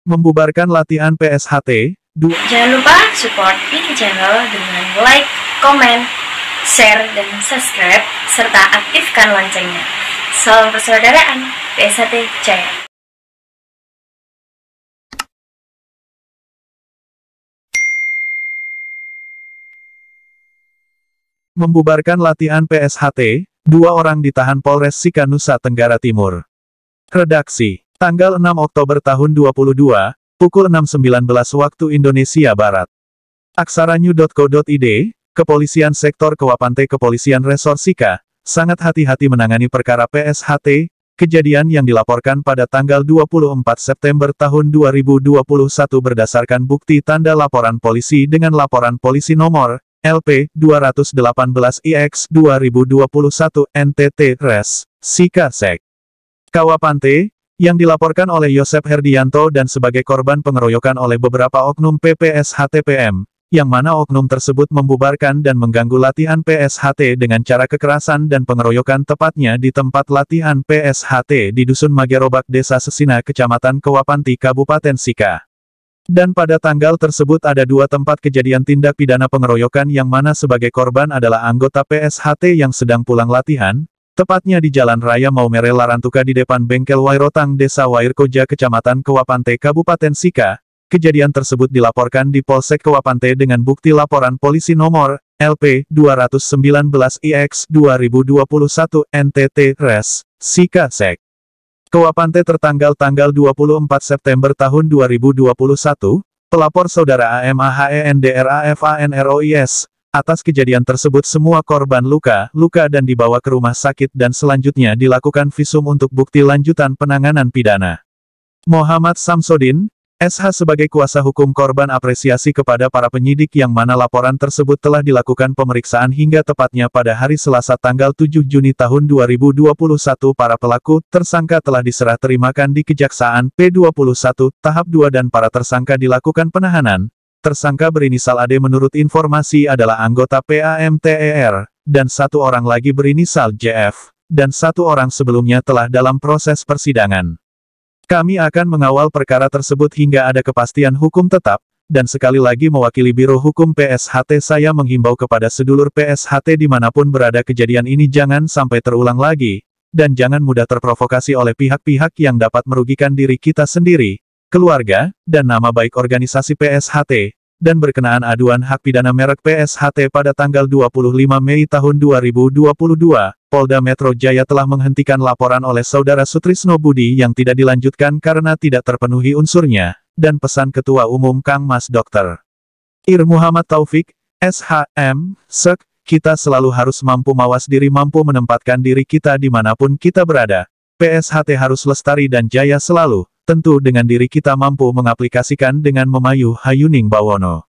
Membubarkan latihan PSHT, Jangan lupa support ini channel dengan like, komen, share, dan subscribe, serta aktifkan loncengnya. Salam persaudaraan, PSHT Jaya. Membubarkan latihan PSHT, 2 orang ditahan Polres Sika, Nusa Tenggara Timur. Redaksi, tanggal 6 Oktober tahun 2022, pukul 6.19 waktu Indonesia Barat. Aksaranyu.co.id, Kepolisian Sektor Kawapante Kepolisian Resor Sika, sangat hati-hati menangani perkara PSHT, kejadian yang dilaporkan pada tanggal 24 September tahun 2021 berdasarkan bukti tanda laporan polisi dengan laporan polisi nomor LP 218IX 2021 NTT Res. Sika Sek. Kawapante, yang dilaporkan oleh Yosep Herdianto dan sebagai korban pengeroyokan oleh beberapa oknum PPSHTPM, yang mana oknum tersebut membubarkan dan mengganggu latihan PSHT dengan cara kekerasan dan pengeroyokan tepatnya di tempat latihan PSHT di Dusun Magerobak Desa Sesina Kecamatan Kawapante Kabupaten Sika. Dan pada tanggal tersebut ada 2 tempat kejadian tindak pidana pengeroyokan yang mana sebagai korban adalah anggota PSHT yang sedang pulang latihan, tepatnya di Jalan Raya Maumere Larantuka di depan Bengkel Wairotang Desa Wairkoja Kecamatan Kawapante Kabupaten Sika. Kejadian tersebut dilaporkan di Polsek Kawapante dengan bukti laporan polisi nomor LP 219IX 2021 NTT Res. Sika Sek. Kawapante tertanggal tanggal 24 September tahun 2021, pelapor saudara AMAHENDRAFANROIS, atas kejadian tersebut semua korban luka dan dibawa ke rumah sakit dan selanjutnya dilakukan visum untuk bukti lanjutan penanganan pidana. Muhammad Samsudin, SH sebagai kuasa hukum korban apresiasi kepada para penyidik yang mana laporan tersebut telah dilakukan pemeriksaan hingga tepatnya pada hari Selasa tanggal 7 Juni tahun 2021 para pelaku tersangka telah diserah terimakan di Kejaksaan P21 tahap 2 dan para tersangka dilakukan penahanan. Tersangka berinisial AD menurut informasi adalah anggota PAMTER, dan 1 orang lagi berinisial JF, dan 1 orang sebelumnya telah dalam proses persidangan. Kami akan mengawal perkara tersebut hingga ada kepastian hukum tetap, dan sekali lagi mewakili Biro Hukum PSHT saya menghimbau kepada sedulur PSHT dimanapun berada kejadian ini jangan sampai terulang lagi, dan jangan mudah terprovokasi oleh pihak-pihak yang dapat merugikan diri kita sendiri, keluarga, dan nama baik organisasi PSHT, dan berkenaan aduan hak pidana merek PSHT pada tanggal 25 Mei tahun 2022, Polda Metro Jaya telah menghentikan laporan oleh Saudara Sutrisno Budi yang tidak dilanjutkan karena tidak terpenuhi unsurnya, dan pesan Ketua Umum Kang Mas Dr. Ir Muhammad Taufik, SHM, Sek, kita selalu harus mampu mawas diri, mampu menempatkan diri kita dimanapun kita berada. PSHT harus lestari dan jaya selalu, tentu dengan diri kita mampu mengaplikasikan dengan memayu Hayuning Bawono.